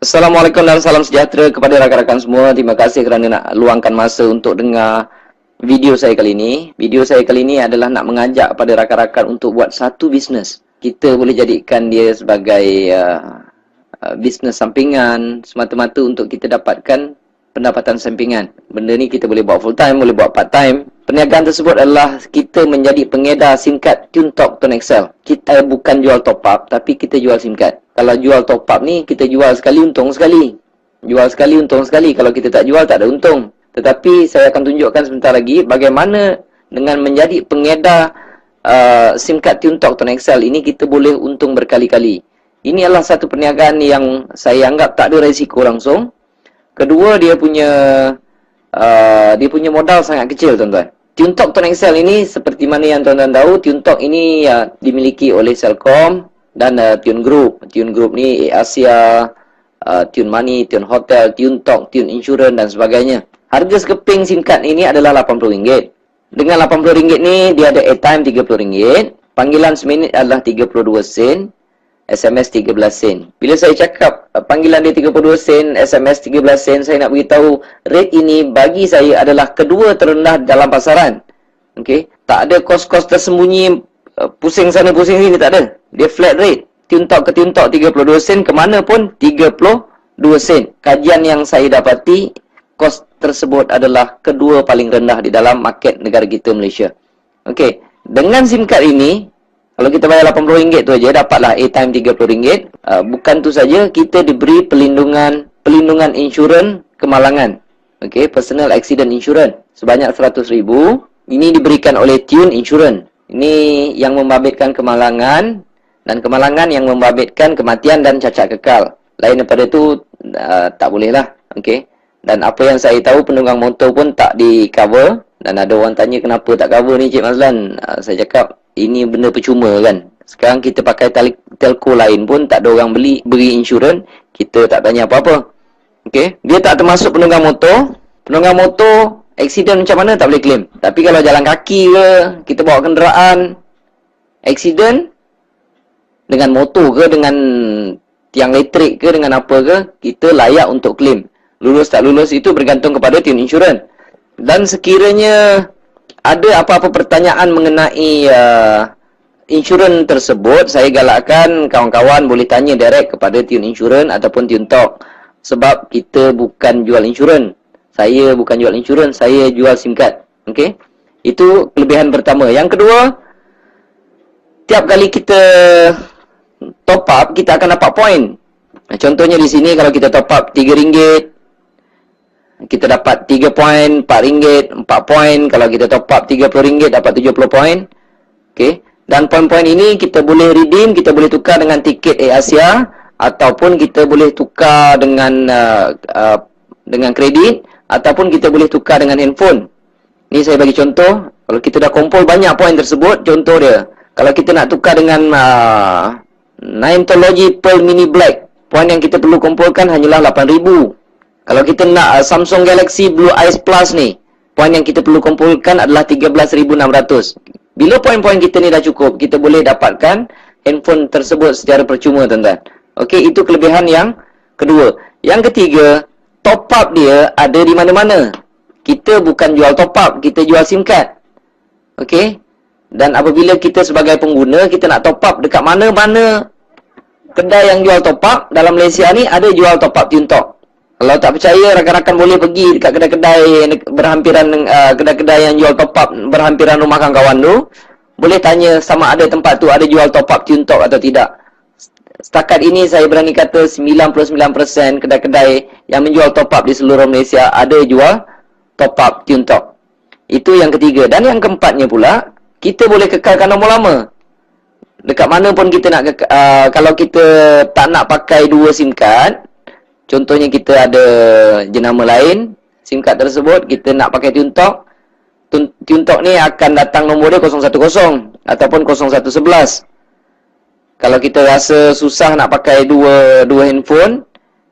Assalamualaikum dan salam sejahtera kepada rakan-rakan semua. Terima kasih kerana nak luangkan masa untuk dengar video saya kali ini. Video saya kali ini adalah nak mengajak kepada rakan-rakan untuk buat satu bisnes. Kita boleh jadikan dia sebagai bisnes sampingan semata-mata untuk kita dapatkan pendapatan sampingan. Benda ni kita boleh buat full time, boleh buat part time. Perniagaan tersebut adalah kita menjadi pengedar SIM card TuneTalk Tone Excel. Kita bukan jual top up, tapi kita jual SIM card. Kalau jual top up ni, kita jual sekali, untung sekali. Jual sekali, untung sekali. Kalau kita tak jual, tak ada untung. Tetapi saya akan tunjukkan sebentar lagi bagaimana dengan menjadi pengedar SIM card TuneTalk Tone Excel ini kita boleh untung berkali-kali. Ini adalah satu perniagaan yang saya anggap tak ada risiko langsung. Kedua, dia punya modal sangat kecil, tuan-tuan. TuneTalk Tone Excel ini seperti mana yang tuan-tuan tahu, TuneTalk ini dimiliki oleh Celcom dan Tune Group. Tune Group ni Asia, Tune Money, Tune Hotel, TuneTalk, Tune Insurance dan sebagainya. Harga sekeping SIM card ini adalah RM80. Dengan RM80 ni dia ada airtime RM30, panggilan seminit adalah 32 sen, SMS 13 sen. Bila saya cakap panggilan dia 32 sen, SMS 13 sen, saya nak beritahu rate ini bagi saya adalah kedua terendah dalam pasaran. Okey, tak ada kos-kos tersembunyi, pusing sana pusing sini, tak ada. Dia flat rate. TuneTalk ke TuneTalk 32 sen, ke mana pun 32 sen. Kajian yang saya dapati, kos tersebut adalah kedua paling rendah di dalam market negara kita, Malaysia. Okey, dengan SIM card ini, kalau kita bayar RM80 tu aja, dapatlah airtime RM30. Bukan tu saja, kita diberi pelindungan insurans kemalangan. Okey, personal accident insurance sebanyak RM100,000. Ini diberikan oleh Tune Insurance. Ini yang membabitkan kemalangan, dan kemalangan yang membabitkan kematian dan cacat kekal. Lain daripada tu tak boleh lah. Okey. Dan apa yang saya tahu, penunggang motor pun tak di cover. Dan ada orang tanya kenapa tak cover ni, Cik Mazlan. Saya cakap ini benda percuma kan. Sekarang kita pakai telco lain pun tak ada orang beri insurans, kita tak tanya apa-apa. Okey, dia tak termasuk penunggang motor. Penunggang motor accident macam mana tak boleh claim. Tapi kalau jalan kaki ke, kita bawa kenderaan, accident dengan motor ke, dengan tiang elektrik ke, dengan apa ke, kita layak untuk claim. Lulus tak lulus itu bergantung kepada Tune Insurance. Dan sekiranya ada apa-apa pertanyaan mengenai insurans tersebut, saya galakkan kawan-kawan boleh tanya direct kepada Tune Insurance ataupun TuneTalk. Sebab kita bukan jual insurans. Saya bukan jual insurans, saya jual SIM card. Okey? Itu kelebihan pertama. Yang kedua, tiap kali kita top up, kita akan dapat point. Contohnya di sini kalau kita top up RM3, kita dapat 3 poin, RM4, 4 poin. Kalau kita top up RM30, dapat 70 poin. Okey. Dan poin-poin ini kita boleh redeem, kita boleh tukar dengan tiket Air Asia, ataupun kita boleh tukar dengan kredit, ataupun kita boleh tukar dengan handphone. Ni saya bagi contoh. Kalau kita dah kumpul banyak poin tersebut, contoh dia, kalau kita nak tukar dengan Nintology Pearl Mini Black, poin yang kita perlu kumpulkan hanyalah 8,000. Kalau kita nak Samsung Galaxy Blue Ice Plus ni, poin yang kita perlu kumpulkan adalah 13,600. Bila poin-poin kita ni dah cukup, kita boleh dapatkan handphone tersebut secara percuma, tuan-tuan. Okey, itu kelebihan yang kedua. Yang ketiga, top up dia ada di mana-mana. Kita bukan jual top up, kita jual SIM card. Okey? Dan apabila kita sebagai pengguna, kita nak top up dekat mana-mana kedai yang jual top up dalam Malaysia ni, ada jual top up TuneTalk. Kalau tak percaya, rakan-rakan boleh pergi dekat kedai-kedai berhampiran, kedai-kedai yang jual top up berhampiran rumah kawan-kawan tu. Boleh tanya sama ada tempat tu ada jual top up TuneTalk atau tidak. Setakat ini saya berani kata 99% kedai-kedai yang menjual top up di seluruh Malaysia ada jual top up TuneTalk. Itu yang ketiga. Dan yang keempatnya pula, kita boleh kekalkan nombor lama. Dekat mana pun kita nak kalau kita tak nak pakai dua SIM card, contohnya kita ada jenama lain, SIM card tersebut kita nak pakai TuneTalk. TuneTalk ni akan datang nombor dia 010 ataupun 0111. Kalau kita rasa susah nak pakai dua handphone,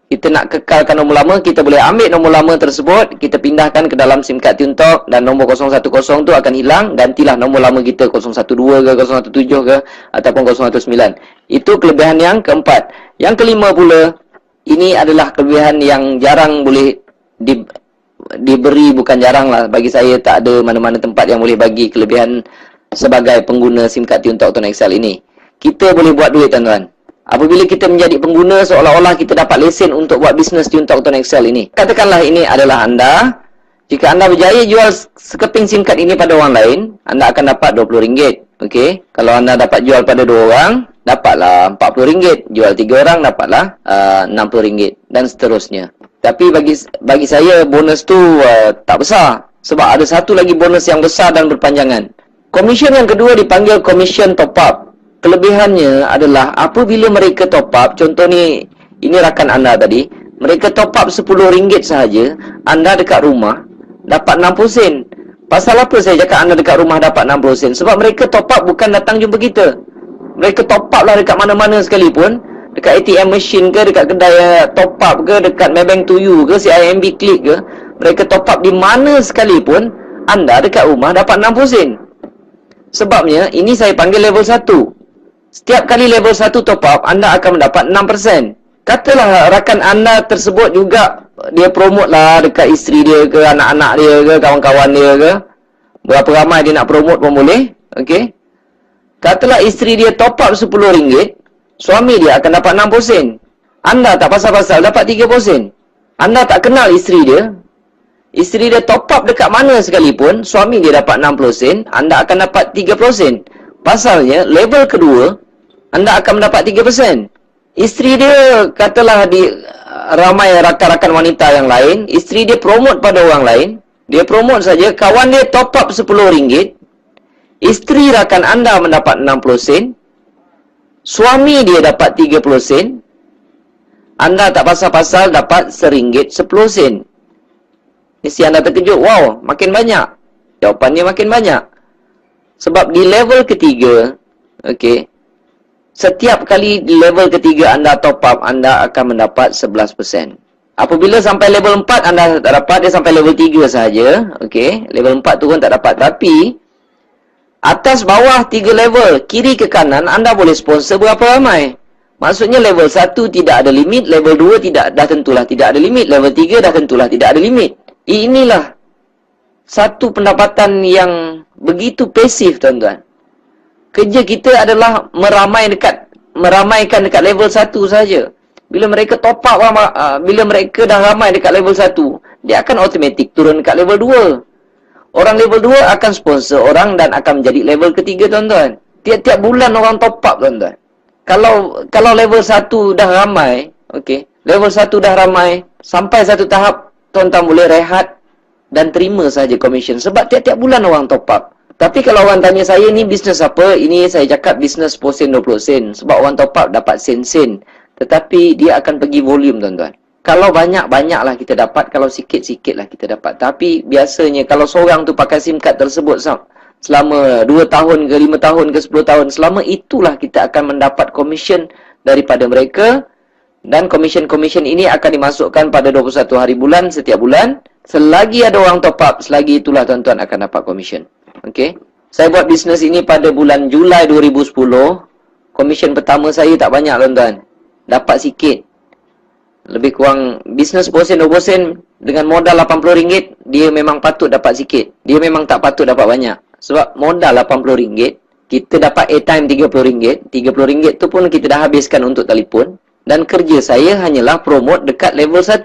kita nak kekalkan nombor lama, kita boleh ambil nombor lama tersebut, kita pindahkan ke dalam SIM card TuneTalk, dan nombor 010 tu akan hilang, gantilah nombor lama kita 012 ke, 017 ke, ataupun 019. Itu kelebihan yang keempat. Yang kelima pula, ini adalah kelebihan yang jarang boleh diberi, bukan jarang lah. Bagi saya tak ada mana-mana tempat yang boleh bagi kelebihan sebagai pengguna SIM card TuneTalk Tone XL ini. Kita boleh buat duit, tuan-tuan. Apabila kita menjadi pengguna, seolah-olah kita dapat lesen untuk buat bisnes TuneTalk Tone XL ini. Katakanlah ini adalah anda. Jika anda berjaya jual sekeping SIM card ini pada orang lain, anda akan dapat RM20. Okey. Kalau anda dapat jual pada 2 orang, dapatlah RM40. Jual 3 orang, dapatlah RM60 dan seterusnya. Tapi bagi saya bonus tu tak besar, sebab ada satu lagi bonus yang besar dan berpanjangan. Komisen yang kedua dipanggil komisen top up. Kelebihannya adalah apabila mereka top up, contoh ni, ini rakan anda tadi, mereka top up RM10 sahaja, anda dekat rumah dapat 60 sen. Pasal apa saya cakap anda dekat rumah dapat 60 sen? Sebab mereka top up bukan datang jumpa kita. Mereka top up lah dekat mana-mana sekalipun. Dekat ATM machine ke, dekat kedai top up ke, dekat Maybank to you ke, CIMB Click ke. Mereka top up di mana sekalipun, anda dekat rumah dapat 60 sen. Sebabnya, ini saya panggil level 1. Setiap kali level 1 top up, anda akan mendapat 6%. Katalah rakan anda tersebut juga, dia promote lah dekat isteri dia ke, anak-anak dia ke, kawan-kawan dia ke. Berapa ramai dia nak promote pun boleh. Okey. Katalah isteri dia top up RM10, suami dia akan dapat 60 sen. Anda tak pasal-pasal dapat 30 sen. Anda tak kenal isteri dia. Isteri dia top up dekat mana sekalipun, suami dia dapat 60 sen, anda akan dapat 30 sen. Pasalnya, level kedua, anda akan mendapat 3%. Isteri dia, katalah ramai rakan-rakan wanita yang lain, isteri dia promote pada orang lain, dia promote saja, kawan dia top up RM10, isteri rakan anda mendapat 60 sen, suami dia dapat 30 sen, anda tak pasal-pasal dapat RM1 10 sen. Mesti anda terkejut, wow, makin banyak. Jawapannya makin banyak. Sebab di level ketiga, okey, setiap kali di level ketiga anda top up, anda akan mendapat 11%. Apabila sampai level 4 anda tak dapat, dia sampai level 3 sahaja. Okey, level 4 turun tak dapat. Tapi atas bawah 3 level, kiri ke kanan, anda boleh sponsor berapa ramai. Maksudnya level 1 tidak ada limit, level 2 dah tentulah tidak ada limit, level 3 dah tentulah tidak ada limit. Inilah satu pendapatan yang begitu pasif, tuan-tuan. Kerja kita adalah meramaikan dekat level 1 saja. Bila mereka top up, bila mereka dah ramai dekat level 1, dia akan automatik turun dekat level 2. Orang level 2 akan sponsor orang dan akan menjadi level ketiga, tuan-tuan. Tiap-tiap bulan orang top up, tuan-tuan. Kalau level 1 dah ramai, okey, level 1 dah ramai, sampai satu tahap tuan-tuan boleh rehat dan terima saja komisen. Sebab tiap-tiap bulan orang top up. Tapi kalau orang tanya saya, ni bisnes apa? Ini saya cakap bisnes 10 sen, 20 sen. Sebab orang top up dapat sen-sen. Tetapi dia akan pergi volume, tuan-tuan. Kalau banyak-banyaklah kita dapat. Kalau sikit-sikitlah kita dapat. Tapi biasanya kalau seorang tu pakai SIM card tersebut selama 2 tahun ke 5 tahun ke 10 tahun, selama itulah kita akan mendapat komisen daripada mereka. Dan komisen-komisen ini akan dimasukkan pada 21 hari bulan setiap bulan. Selagi ada orang top up, selagi itulah tuan-tuan akan dapat komisen. Okey. Saya buat bisnes ini pada bulan Julai 2010. Komisen pertama saya tak banyak, tuan-tuan. Dapat sikit. Lebih kurang bisnes 10 sen, 20 sen dengan modal RM80, dia memang patut dapat sikit. Dia memang tak patut dapat banyak. Sebab modal RM80, kita dapat airtime RM30. RM30 tu pun kita dah habiskan untuk telefon. Dan kerja saya hanyalah promote dekat level 1.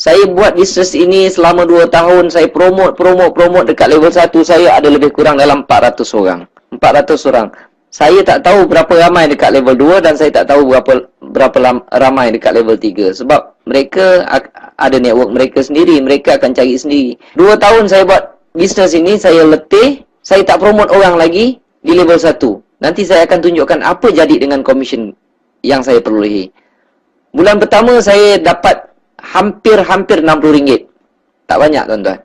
Saya buat bisnes ini selama 2 tahun. Saya promote dekat level 1. Saya ada lebih kurang dalam 400 orang. 400 orang. Saya tak tahu berapa ramai dekat level 2 dan saya tak tahu berapa ramai dekat level 3. Sebab mereka ada network mereka sendiri. Mereka akan cari sendiri. 2 tahun saya buat bisnes ini, saya letih. Saya tak promote orang lagi di level 1. Nanti saya akan tunjukkan apa jadi dengan komisen yang saya perolehi. Bulan pertama saya dapat hampir RM60. Tak banyak, tuan-tuan.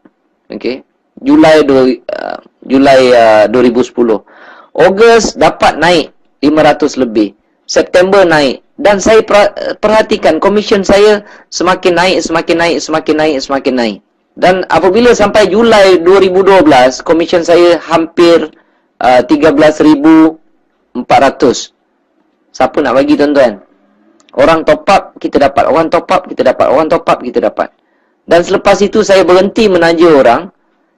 Okey. Julai 2010. Ogos dapat naik 500 lebih. September naik. Dan saya perhatikan komisen saya semakin naik. Dan apabila sampai Julai 2012, komisen saya hampir 13,400. Siapa nak bagi, tuan-tuan? Orang top up, kita dapat. Orang top up, kita dapat. Orang top up, kita dapat. Dan selepas itu saya berhenti menaja orang.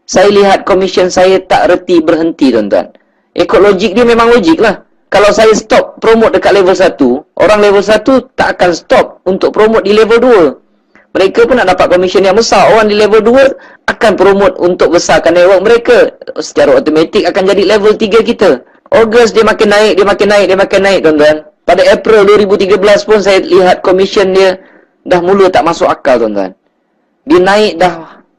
Saya lihat komisen saya tak reti berhenti, tuan-tuan. Ikut logik dia memang logik lah. Kalau saya stop promote dekat level 1, orang level 1 tak akan stop untuk promote di level 2. Mereka pun nak dapat komisen yang besar. Orang di level 2 akan promote untuk besarkan network mereka. Secara automatik akan jadi level 3 kita. Ogos dia makin naik, dia makin naik, dia makin naik, tuan-tuan. Pada April 2013 pun saya lihat komisen dia dah mula tak masuk akal, tuan-tuan. Dia naik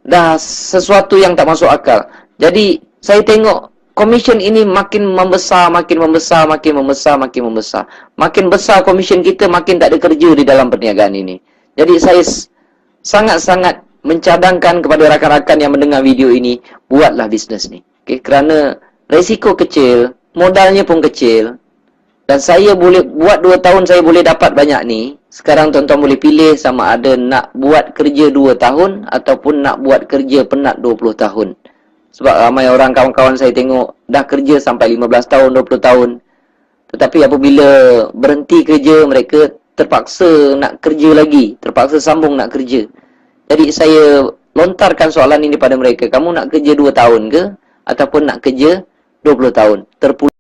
dah sesuatu yang tak masuk akal. Jadi saya tengok komisen ini makin membesar, makin membesar, makin membesar, makin membesar. Makin besar komisen kita, makin tak ada kerja di dalam perniagaan ini. Jadi saya sangat-sangat mencadangkan kepada rakan-rakan yang mendengar video ini, buatlah bisnes ni. Okay? Kerana resiko kecil, modalnya pun kecil. Dan saya boleh buat 2 tahun saya boleh dapat banyak ni. Sekarang tuan-tuan boleh pilih sama ada nak buat kerja 2 tahun ataupun nak buat kerja penat 20 tahun. Sebab ramai orang kawan-kawan saya tengok dah kerja sampai 15 tahun, 20 tahun. Tetapi apabila berhenti kerja, mereka terpaksa nak kerja lagi, terpaksa sambung nak kerja. Jadi saya lontarkan soalan ini pada mereka, kamu nak kerja 2 tahun ke ataupun nak kerja 20 tahun?